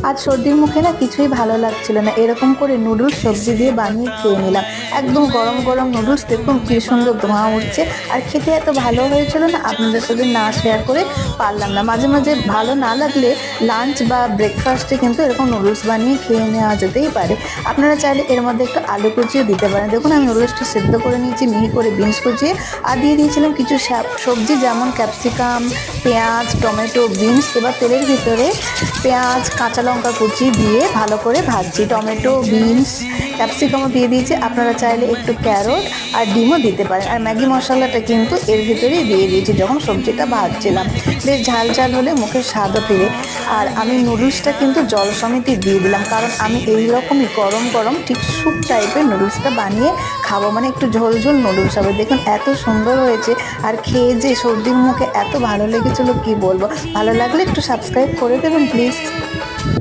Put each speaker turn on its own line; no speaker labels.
আজ সর্দির মুখে না কিছুই ভালো লাগছিল না, এরকম করে নুডলস সবজি দিয়ে বানিয়ে খেয়ে নিলাম। একদম গরম গরম নুডলস, দেখুন কি সুন্দর ধোঁয়া উঠছে। আর খেতে এত ভালো হয়েছিল না, আপনাদের সাথে না শেয়ার করে পারলাম না। মাঝে মাঝে ভালো না লাগলে লাঞ্চ বা ব্রেকফাস্টে কিন্তু এরকম নুডলস বানিয়ে খেয়ে নেওয়া যেতেই পারে। আপনারা চাইলে এর মধ্যে একটু আলু কুচিও দিতে পারেন। দেখুন আমি নুডলসটা সেদ্ধ করে নিয়েছি মিহি করে, বিনস কুচিয়ে, আর দিয়ে দিয়েছিলাম কিছু সবজি যেমন ক্যাপসিকাম, পেঁয়াজ, টমেটো, বিনস। এবার তেলের ভিতরে পেঁয়াজ, কাঁচা লঙ্কা কুচি দিয়ে ভালো করে ভাজছি। টমেটো, বিনস, ক্যাপসিকামও দিয়ে দিয়েছি। আপনারা চাইলে একটু ক্যারট আর ডিমও দিতে পারেন। আর ম্যাগি মশলাটা কিন্তু এর ভিতরেই দিয়ে দিয়েছি যখন সবজিটা ভাজছিলাম। বেশ ঝাল ঝাল হলে মুখের স্বাদও ফিরে। আর আমি নুডলসটা কিন্তু জল সমেতই দিয়ে দিলাম, কারণ আমি এই রকমই গরম গরম ঠিক স্যুপ টাইপের নুডলসটা বানিয়ে খাবো, মানে একটু ঝোল ঝোল নুডলস হবে। দেখুন এত সুন্দর হয়েছে, আর খেয়ে যে সর্দির মুখে এত ভালো লেগেছিলো কি বলবো। ভালো লাগলে একটু সাবস্ক্রাইব করে দেবেন প্লিজ।